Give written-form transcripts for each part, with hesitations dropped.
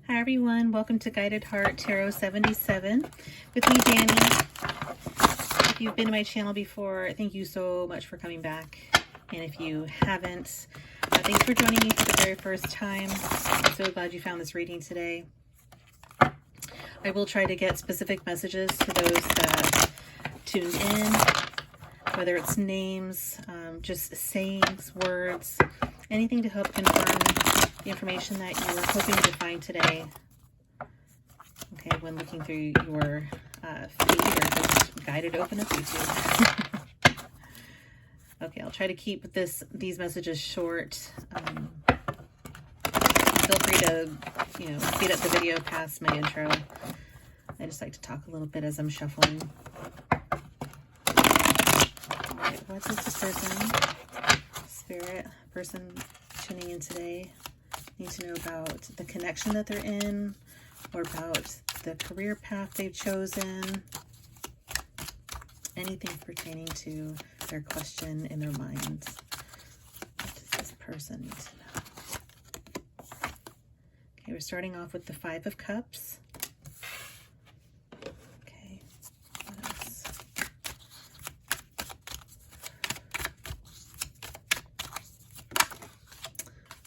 Hi everyone, welcome to Guided Heart Tarot 77 with me, Danny. If you've been to my channel before, thank you so much for coming back. And if you haven't, thanks for joining me for the very first time. I'm so glad you found this reading today. I will try to get specific messages to those that tuned in, whether it's names, just sayings, words, anything to help confirm the information that you were hoping to find today. Okay, when looking through your feed or just guided open up YouTube. Okay, I'll try to keep these messages short. Feel free to, speed up the video past my intro. I just like to talk a little bit as I'm shuffling. All right, what does this person, spirit, person tuning in today, need to know about the connection that they're in, or about the career path they've chosen? Anything pertaining to their question in their mind. What does this person need to know? Okay, we're starting off with the Five of Cups. Okay, what else?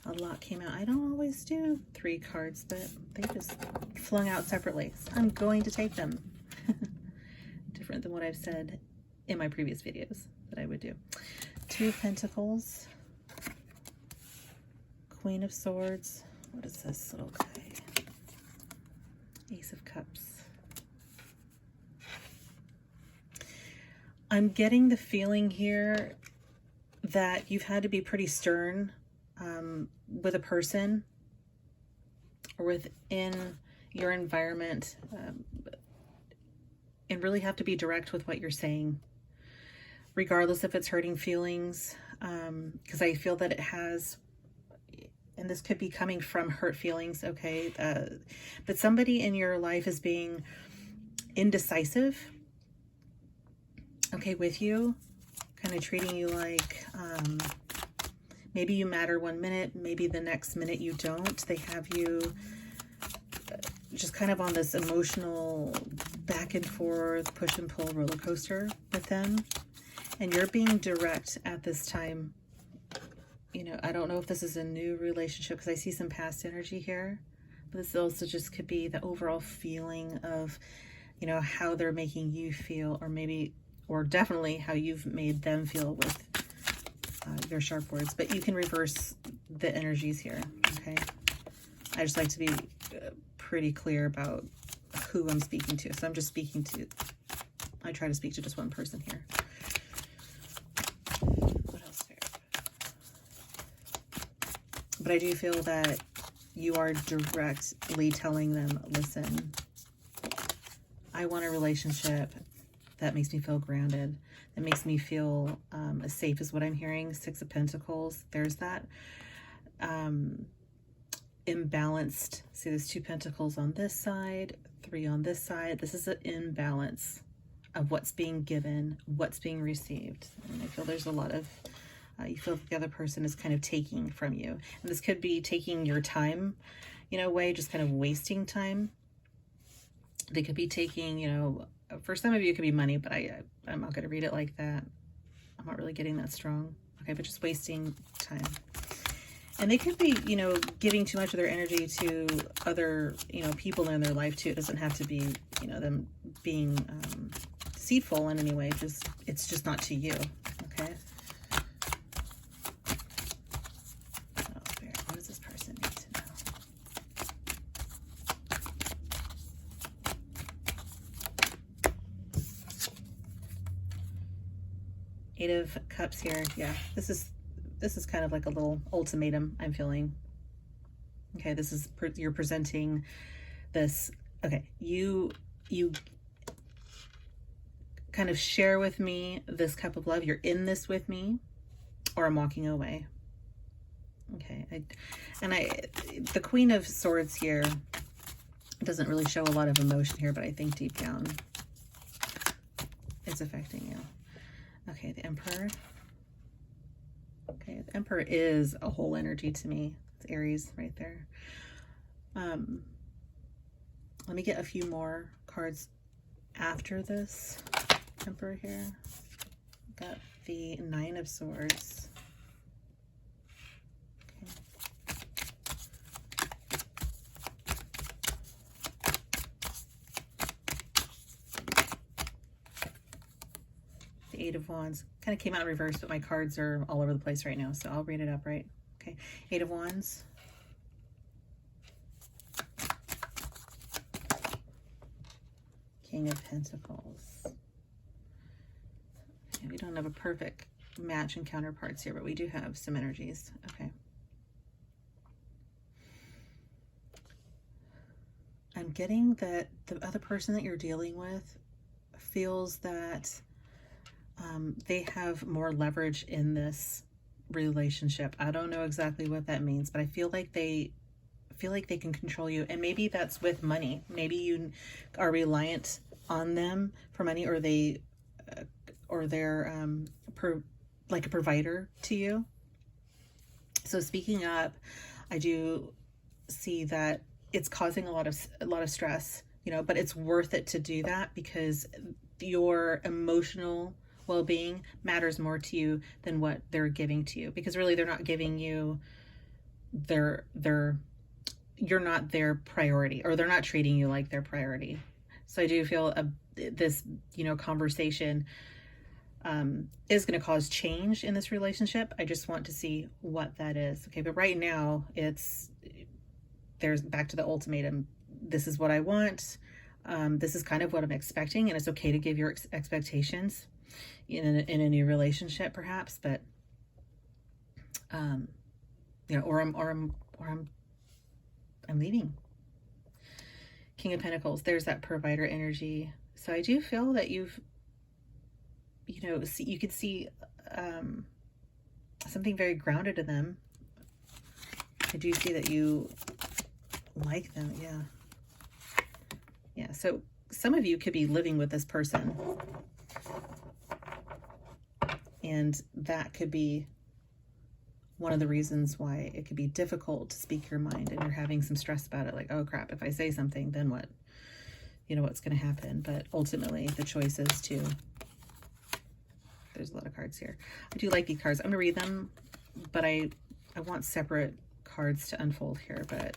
A lot came out. I don't always do 3 cards, but they just flung out separately. So I'm going to take them. Different than what I've said in my previous videos that I would do. 2 of Pentacles. Queen of Swords. What is this little guy? Ace of Cups. I'm getting the feeling here that you've had to be pretty stern with a person or within your environment, and really have to be direct with what you're saying, regardless if it's hurting feelings, because I feel that it has, and this could be coming from hurt feelings, okay? But somebody in your life is being indecisive, okay, with you, kind of treating you like, maybe you matter one minute, maybe the next minute you don't. They have you just kind of on this emotional back and forth, push and pull roller coaster with them. And you're being direct at this time. I don't know if this is a new relationship because I see some past energy here. But this also just could be the overall feeling of, how they're making you feel, or definitely how you've made them feel with your sharp words. But you can reverse the energies here, okay? I just like to be pretty clear about who I'm speaking to. So I'm just I try to speak to just one person here. What else here? But I do feel that you are directly telling them, listen, I want a relationship that makes me feel grounded, that makes me feel safe is what I'm hearing. 6 of Pentacles, there's that. Imbalanced. See, there's 2 Pentacles on this side, 3 on this side. This is an imbalance of what's being given, what's being received. And I feel there's a lot of, you feel the other person is kind of taking from you. And this could be taking your time, away, just kind of wasting time. They could be taking, for some of you, it could be money, but I'm not going to read it like that. I'm not really getting that strong. Okay, but just wasting time. And they could be, giving too much of their energy to other, people in their life too. It doesn't have to be, them being deceitful in any way. It's just not to you, okay? Oh, Spirit, what does this person need to know? Eight of Cups here. Yeah, this is kind of like a little ultimatum I'm feeling. Okay, this is, you're presenting this. Okay, you kind of share with me this cup of love. You're in this with me, or I'm walking away. Okay, the Queen of Swords here doesn't really show a lot of emotion here, but I think deep down it's affecting you. Okay, the Emperor. Okay, the Emperor is a whole energy to me. It's Aries right there. Let me get a few more cards after this temper here. Got the Nine of Swords. Okay. The Eight of Wands. Kind of came out in reverse, but my cards are all over the place right now, so I'll read it upright. Okay. Eight of Wands. King of Pentacles. Okay, we don't have a perfect match and counterparts here, but we do have some energies. Okay. I'm getting that the other person that you're dealing with feels that they have more leverage in this relationship. I don't know exactly what that means, but I feel like they can control you, and maybe that's with money. Maybe you are reliant on them for money, or they're like a provider to you. So speaking up, I do see that it's causing a lot of stress, you know, but it's worth it to do that because your emotional well-being matters more to you than what they're giving to you, because really they're not giving you you're not their priority, or they're not treating you like their priority. So I do feel this, you know, conversation is going to cause change in this relationship. I just want to see what that is. Okay, but right now there's back to the ultimatum. This is what I want. This is kind of what I'm expecting, and it's okay to give your expectations in a new relationship, perhaps. But you know, or I'm leaving. King of Pentacles, there's that provider energy. So I do feel that you could see something very grounded in them. I do see that you like them. Yeah. So some of you could be living with this person, and that could be one of the reasons why it could be difficult to speak your mind, and you're having some stress about it. Like, oh crap, if I say something, then what? You know, what's going to happen? But ultimately the choice is to, there's a lot of cards here. I do like these cards. I'm going to read them, but I want separate cards to unfold here. But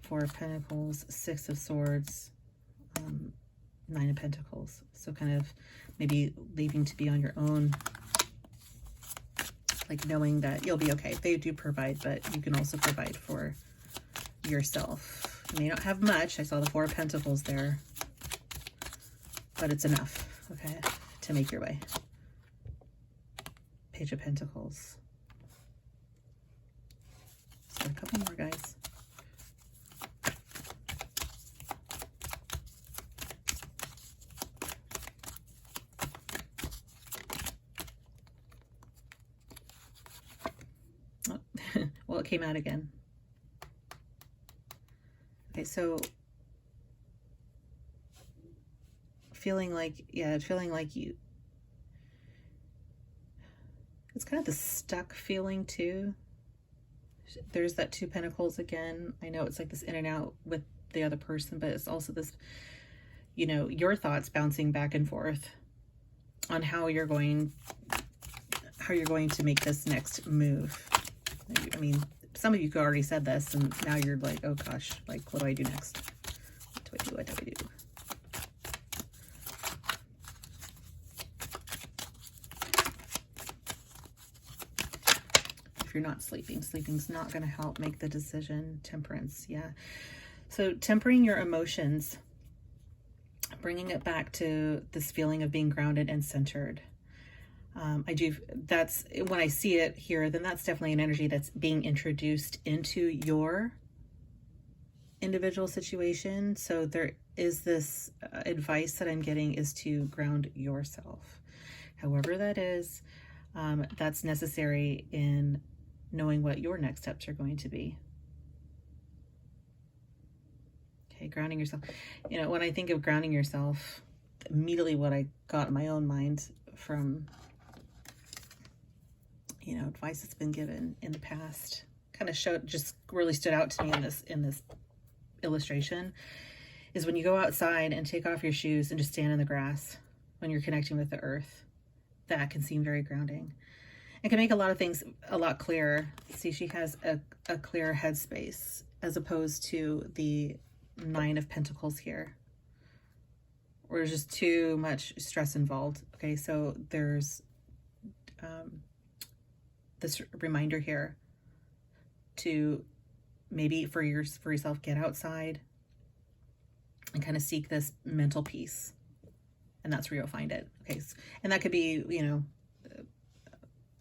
Four of Pentacles, Six of Swords, Nine of Pentacles. So kind of maybe leaving to be on your own, like knowing that you'll be okay. They do provide, but you can also provide for yourself. You may not have much. I saw the Four of Pentacles there, but it's enough, okay, to make your way. Page of Pentacles. So a couple more, guys. Oh, well, it came out again. Okay, so feeling like you, it's kind of the stuck feeling too. There's that Two Pentacles again. I know it's like this in and out with the other person, but it's also this, you know, your thoughts bouncing back and forth on how you're going to make this next move. I mean, some of you already said this, and now you're like, oh gosh, like, what do I do next? What do I do? If you're not sleeping, sleeping's not going to help make the decision. Temperance, yeah. So tempering your emotions, bringing it back to this feeling of being grounded and centered. That's when I see it here, then that's definitely an energy that's being introduced into your individual situation. So there is this advice that I'm getting is to ground yourself. However that is, that's necessary in knowing what your next steps are going to be. Okay, grounding yourself. You know, when I think of grounding yourself, immediately what I got in my own mind from, you know, advice that's been given in the past, kind of just really stood out to me in this illustration, is when you go outside and take off your shoes and just stand in the grass when you're connecting with the earth. That can seem very grounding. It can make a lot of things a lot clearer. See, she has a clearer headspace as opposed to the Nine of Pentacles here, where there's just too much stress involved. Okay, so there's this reminder here to maybe for yourself, get outside and kind of seek this mental peace, and that's where you'll find it. Okay, and that could be, you know,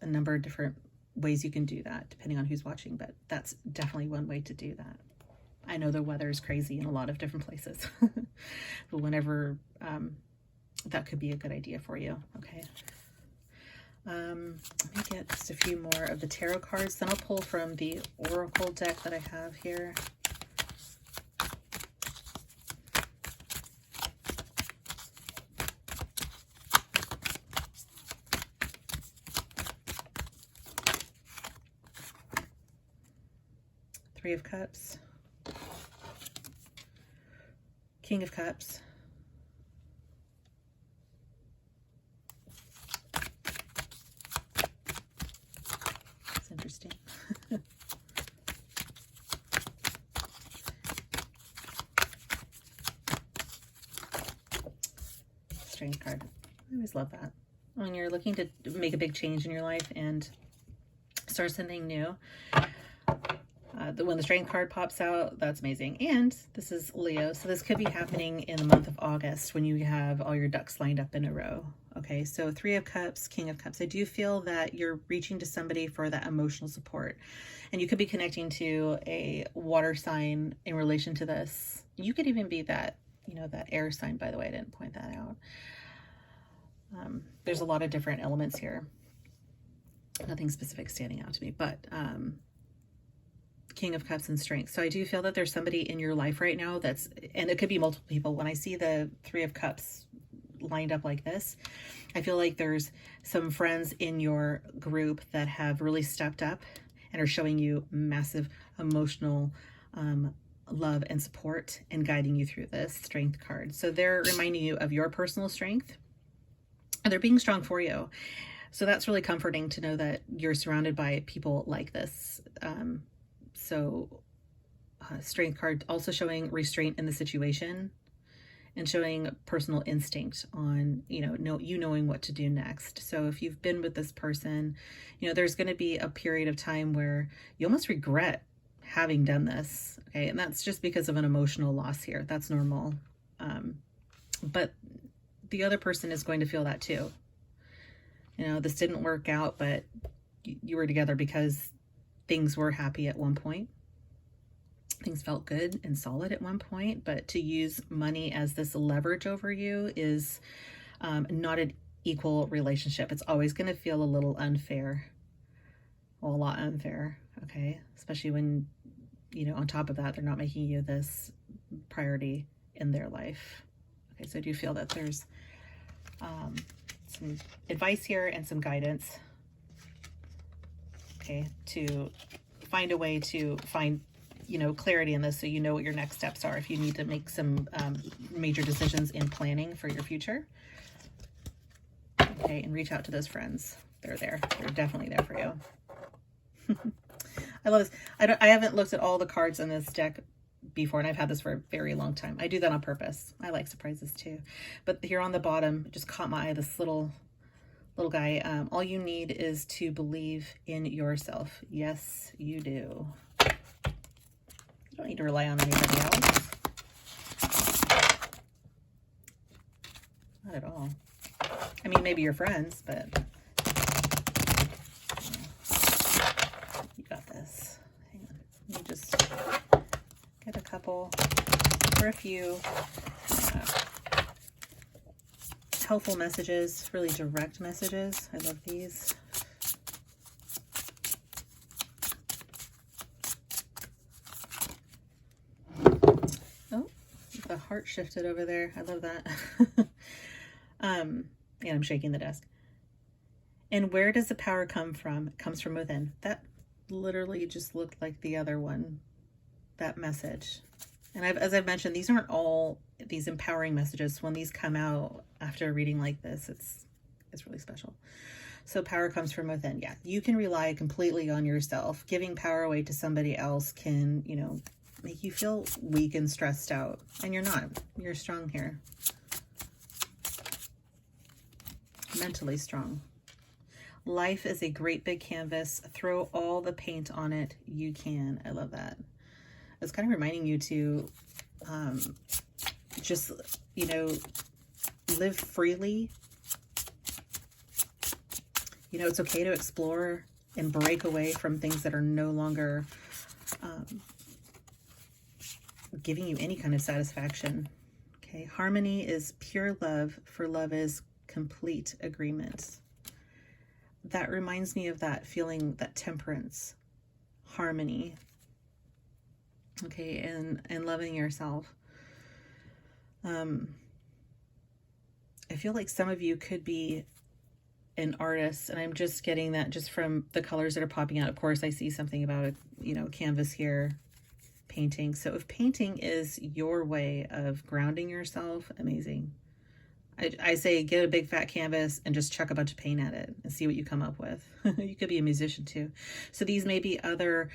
a number of different ways you can do that depending on who's watching, but that's definitely one way to do that. I know the weather is crazy in a lot of different places, but whenever that could be a good idea for you. Okay. Let me get just a few more of the tarot cards, then I'll pull from the oracle deck that I have here. Three of Cups, King of Cups, it's interesting. Strength card. I always love that. When you're looking to make a big change in your life and start something new, when the Strength card pops out, that's amazing. And this is Leo, so this could be happening in the month of August when you have all your ducks lined up in a row. Okay, so Three of Cups, King of Cups. I do feel that you're reaching to somebody for that emotional support, and you could be connecting to a water sign in relation to this. You could even be that, you know, that air sign, by the way. I didn't point that out. There's a lot of different elements here. Nothing specific standing out to me, but King of Cups and Strength. So I do feel that there's somebody in your life right now that's, and it could be multiple people. When I see the Three of Cups lined up like this, I feel like there's some friends in your group that have really stepped up and are showing you massive emotional love and support and guiding you through this Strength card. So they're reminding you of your personal strength, and they're being strong for you. So that's really comforting to know that you're surrounded by people like this. Strength card also showing restraint in the situation and showing personal instinct on, you know, knowing what to do next. So if you've been with this person, you know, there's going to be a period of time where you almost regret having done this. Okay. And that's just because of an emotional loss here. That's normal. But the other person is going to feel that too. You know, this didn't work out, but you were together because things were happy at one point. Things felt good and solid at one point, but to use money as this leverage over you is not an equal relationship. It's always going to feel a little unfair. Well, a lot unfair. Okay. Especially when, you know, on top of that, they're not making you this priority in their life. Okay. So I do feel that there's some advice here and some guidance. Okay, to find a way to find, you know, clarity in this, so you know what your next steps are if you need to make some major decisions in planning for your future. Okay, and reach out to those friends. They're there. They're definitely there for you. I love this. I haven't looked at all the cards in this deck before, and I've had this for a very long time. I do that on purpose. I like surprises too. But here on the bottom, it just caught my eye, this little guy. All you need is to believe in yourself. Yes, you do. You don't need to rely on anybody else. Not at all. I mean, maybe your friends, but you got this. Hang on. Let me just get a couple or a few helpful messages, really direct messages. I love these. Oh, the heart shifted over there. I love that. And I'm shaking the desk. And where does the power come from? It comes from within. That literally just looked like the other one, that message. And as I've mentioned, these aren't all these empowering messages. When these come out after a reading like this, it's really special. So power comes from within. Yeah, you can rely completely on yourself. Giving power away to somebody else can, you know, make you feel weak and stressed out. And you're not. You're strong here. Mentally strong. Life is a great big canvas. Throw all the paint on it you can. I love that. It's kind of reminding you to just, you know, live freely. You know, it's okay to explore and break away from things that are no longer giving you any kind of satisfaction. Okay, harmony is pure love, for love is complete agreement. That reminds me of that feeling, that temperance, harmony. Okay, and loving yourself. I feel like some of you could be an artist, and I'm just getting that just from the colors that are popping out. Of course, I see something about a, you know, canvas here, painting. So if painting is your way of grounding yourself, amazing. I say get a big fat canvas and just chuck a bunch of paint at it and see what you come up with. You could be a musician too. So these may be other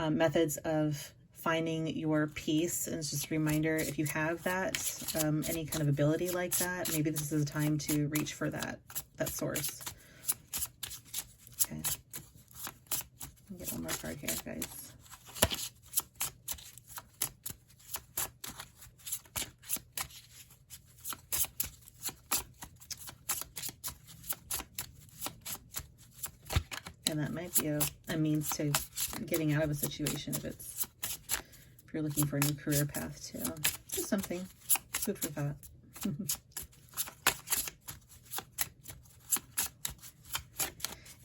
methods of finding your peace. And it's just a reminder, if you have that, any kind of ability like that, maybe this is a time to reach for that source. Okay. I'll get one more card here, guys. And that might be a means to getting out of a situation if you're looking for a new career path too. Just something, food for thought.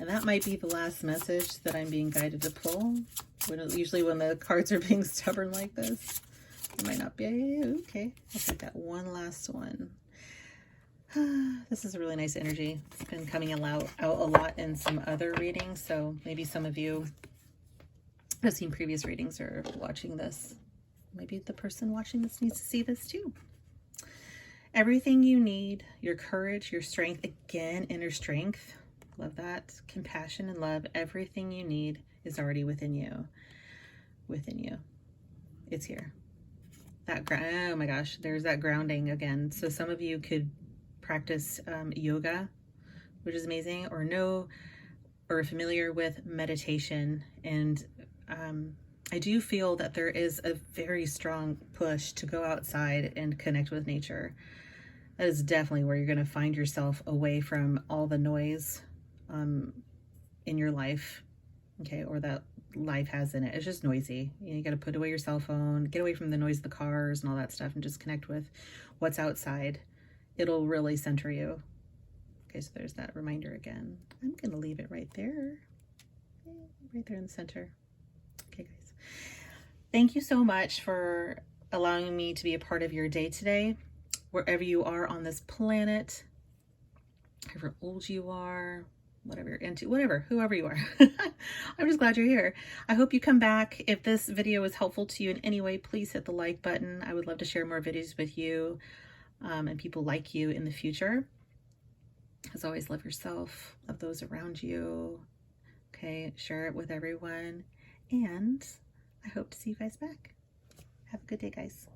And that might be the last message that I'm being guided to pull. Usually when the cards are being stubborn like this, it might not be. Okay, I'll take that one last one. This is a really nice energy. It's been coming out a lot in some other readings, so maybe some of you have seen previous readings or watching this. Maybe the person watching this needs to see this too. Everything you need, your courage, your strength, again, inner strength. Love that. Compassion and love. Everything you need is already within you. Within you. It's here. Oh my gosh, there's that grounding again. So some of you could practice yoga, which is amazing, or are familiar with meditation. And I do feel that there is a very strong push to go outside and connect with nature. That is definitely where you're going to find yourself away from all the noise in your life, okay, or that life has in it. It's just noisy. You got to put away your cell phone, get away from the noise of the cars and all that stuff, and just connect with what's outside. It'll really center you. Okay, so there's that reminder again. I'm going to leave it right there. Right there in the center. Okay, guys. Thank you so much for allowing me to be a part of your day today. Wherever you are on this planet, however old you are, whatever you're into, whoever you are. I'm just glad you're here. I hope you come back. If this video was helpful to you in any way, please hit the like button. I would love to share more videos with you and people like you in the future. As always, love yourself, love those around you. Okay, share it with everyone. And I hope to see you guys back. Have a good day, guys.